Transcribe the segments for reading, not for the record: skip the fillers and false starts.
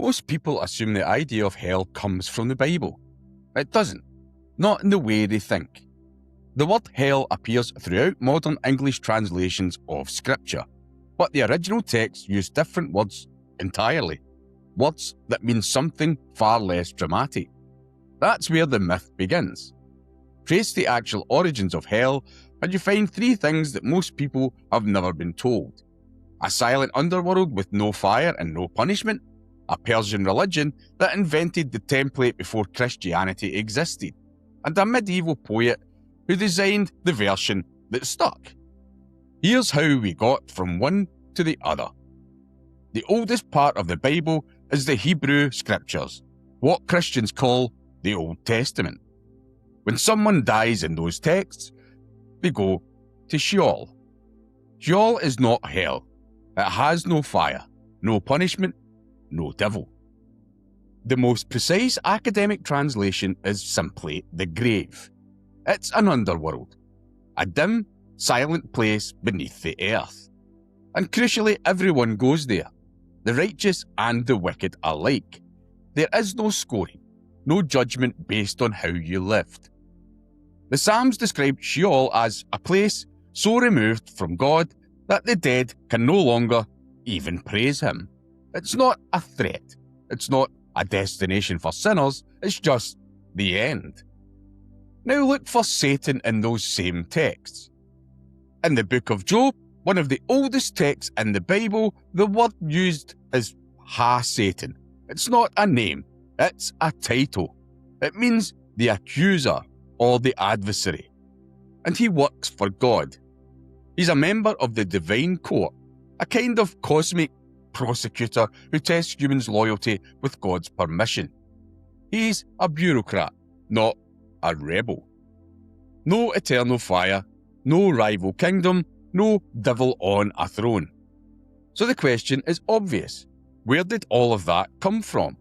Most people assume the idea of hell comes from the Bible. It doesn't, not in the way they think. The word hell appears throughout modern English translations of Scripture, but the original text used different words entirely, words that mean something far less dramatic. That's where the myth begins. Trace the actual origins of hell, and you find three things that most people have never been told. A silent underworld with no fire and no punishment, a Persian religion that invented the template before Christianity existed, and a medieval poet who designed the version that stuck. Here's how we got from one to the other. The oldest part of the Bible is the Hebrew Scriptures, what Christians call the Old Testament. When someone dies in those texts, they go to Sheol. Sheol is not hell. It has no fire, no punishment, no devil. The most precise academic translation is simply the grave. It's an underworld, a dim, silent place beneath the earth. And crucially, everyone goes there, the righteous and the wicked alike. There is no scoring, no judgment based on how you lived. The Psalms describe Sheol as a place so removed from God that the dead can no longer even praise him. It's not a threat. It's not a destination for sinners. It's just the end. Now look for Satan in those same texts. In the book of Job, one of the oldest texts in the Bible, the word used is Ha-Satan. It's not a name. It's a title. It means the accuser or the adversary. And he works for God. He's a member of the divine court, a kind of cosmic prosecutor who tests humans' loyalty with God's permission. He's a bureaucrat, not a rebel. No eternal fire, no rival kingdom, no devil on a throne. So the question is obvious. Where did all of that come from?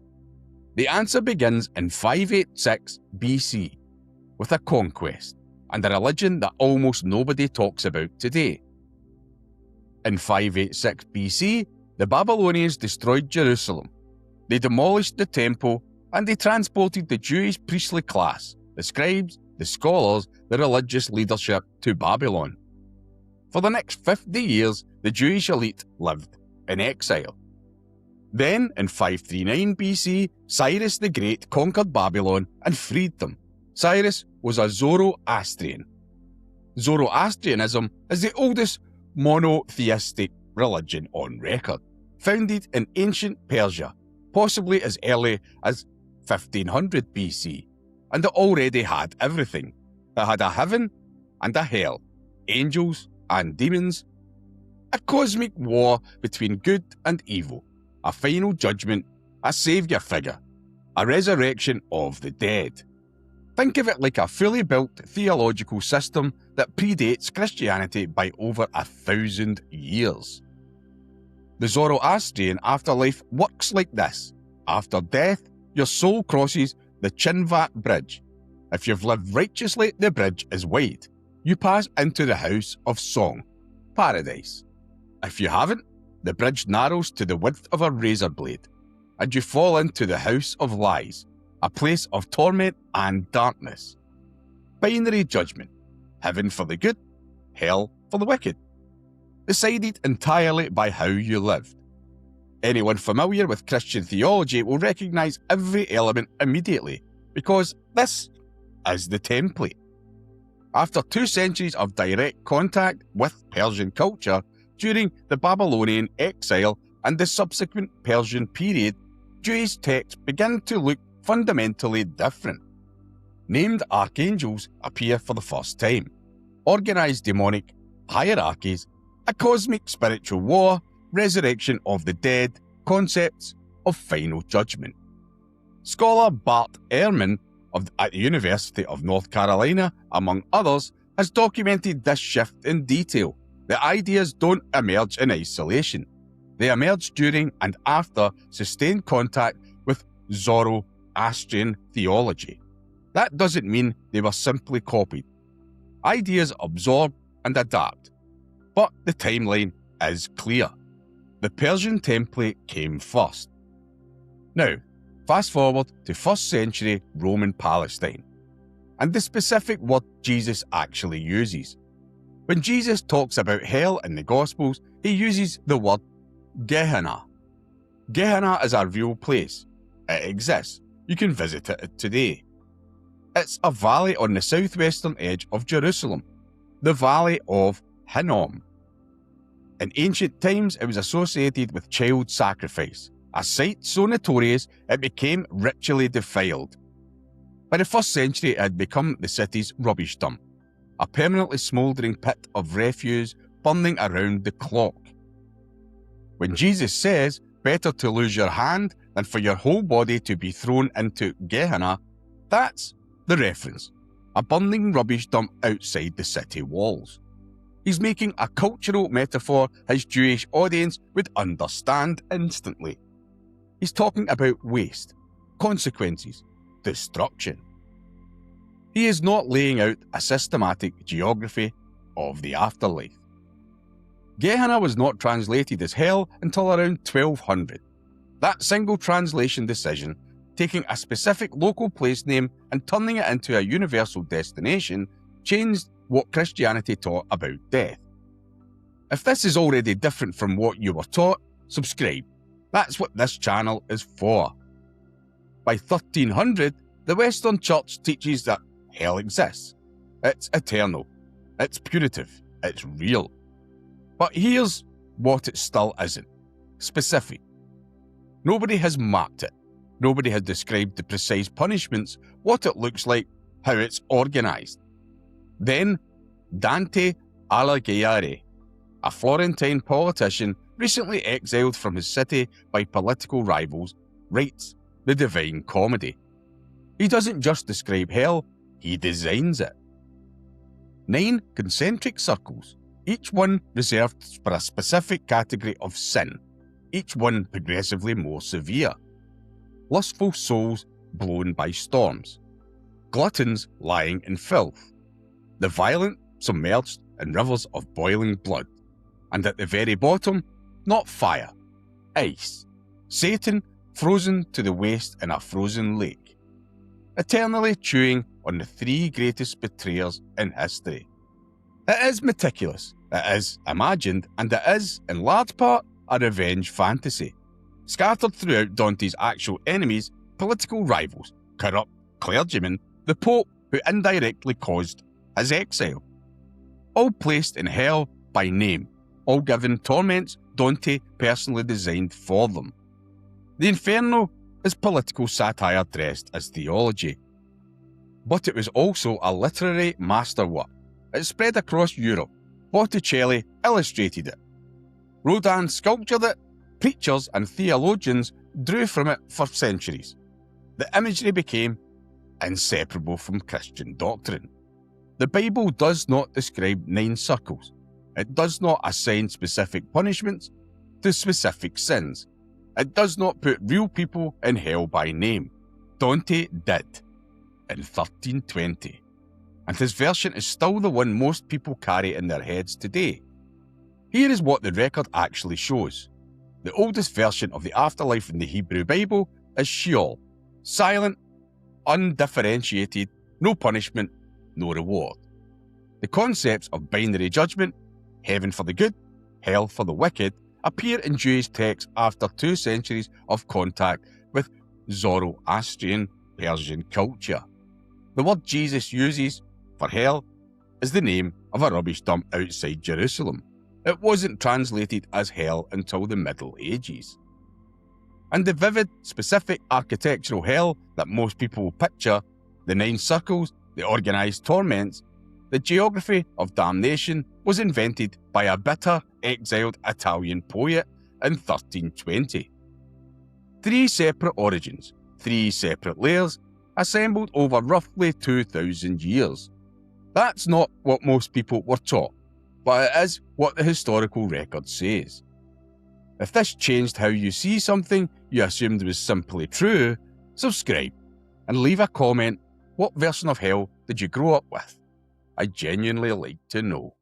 The answer begins in 586 BC with a conquest and a religion that almost nobody talks about today. In 586 BC, the Babylonians destroyed Jerusalem. They demolished the temple and they transported the Jewish priestly class, the scribes, the scholars, the religious leadership to Babylon. For the next 50 years, the Jewish elite lived in exile. Then, in 539 BC, Cyrus the Great conquered Babylon and freed them. Cyrus was a Zoroastrian. Zoroastrianism is the oldest monotheistic religion on record, founded in ancient Persia, possibly as early as 1500 BC, and it already had everything. It had a heaven and a hell, angels and demons, a cosmic war between good and evil, a final judgment, a saviour figure, a resurrection of the dead. Think of it like a fully built theological system that predates Christianity by over 1,000 years. The Zoroastrian afterlife works like this. After death, your soul crosses the Chinvat Bridge. If you've lived righteously, the bridge is wide. You pass into the house of song, paradise. If you haven't, the bridge narrows to the width of a razor blade, and you fall into the house of lies, a place of torment and darkness. Binary judgment, heaven for the good, hell for the wicked. Decided entirely by how you lived. Anyone familiar with Christian theology will recognise every element immediately, because this is the template. After 2 centuries of direct contact with Persian culture during the Babylonian exile and the subsequent Persian period, Jewish texts begin to look fundamentally different. Named archangels appear for the first time, organised demonic hierarchies, a cosmic spiritual war, resurrection of the dead, concepts of final judgment. Scholar Bart Ehrman at the University of North Carolina, among others, has documented this shift in detail. The ideas don't emerge in isolation. They emerge during and after sustained contact with Zoroastrian theology. That doesn't mean they were simply copied. Ideas absorb and adapt. But the timeline is clear. The Persian template came first. Now, fast forward to 1st century Roman Palestine, and the specific word Jesus actually uses. When Jesus talks about hell in the Gospels, he uses the word Gehenna. Gehenna is a real place. It exists. You can visit it today. It's a valley on the southwestern edge of Jerusalem, the Valley of Hinnom. In ancient times, it was associated with child sacrifice, a site so notorious it became ritually defiled. By the 1st century, it had become the city's rubbish dump, a permanently smouldering pit of refuse burning around the clock. When Jesus says, better to lose your hand than for your whole body to be thrown into Gehenna, that's the reference, a burning rubbish dump outside the city walls. He's making a cultural metaphor his Jewish audience would understand instantly. He's talking about waste, consequences, destruction. He is not laying out a systematic geography of the afterlife. Gehenna was not translated as hell until around 1200. That single translation decision, taking a specific local place name and turning it into a universal destination, changed what Christianity taught about death. If this is already different from what you were taught, subscribe. That's what this channel is for. By 1300, the Western Church teaches that hell exists. It's eternal. It's punitive. It's real. But here's what it still isn't. Specific. Nobody has marked it. Nobody has described the precise punishments, what it looks like, how it's organised. Then, Dante Alighieri, a Florentine politician recently exiled from his city by political rivals, writes the Divine Comedy. He doesn't just describe hell, he designs it. 9 concentric circles, each one reserved for a specific category of sin, each one progressively more severe. Lustful souls blown by storms, gluttons lying in filth, the violent submerged in rivers of boiling blood, and at the very bottom, not fire, ice, Satan frozen to the waist in a frozen lake, eternally chewing on the 3 greatest betrayers in history. It is meticulous, it is imagined, and it is, in large part, a revenge fantasy, scattered throughout Dante's actual enemies, political rivals, corrupt clergymen, the Pope who indirectly caused his exile. All placed in hell by name, all given torments Dante personally designed for them. The Inferno is political satire dressed as theology. But it was also a literary masterwork. It spread across Europe. Botticelli illustrated it. Rodin sculptured it. Preachers and theologians drew from it for centuries. The imagery became inseparable from Christian doctrine. The Bible does not describe 9 circles. It does not assign specific punishments to specific sins. It does not put real people in hell by name. Dante did, in 1320. And his version is still the one most people carry in their heads today. Here is what the record actually shows. The oldest version of the afterlife in the Hebrew Bible is Sheol, silent, undifferentiated, no punishment, no reward. The concepts of binary judgment, heaven for the good, hell for the wicked, appear in Jewish texts after 2 centuries of contact with Zoroastrian Persian culture. The word Jesus uses for hell is the name of a rubbish dump outside Jerusalem. It wasn't translated as hell until the Middle Ages. And the vivid, specific architectural hell that most people picture, the 9 circles, the organised torments, the geography of damnation was invented by a bitter, exiled Italian poet in 1320. 3 separate origins, 3 separate layers, assembled over roughly 2,000 years. That's not what most people were taught, but it is what the historical record says. If this changed how you see something you assumed was simply true, subscribe and leave a comment. What version of hell did you grow up with? I genuinely like to know.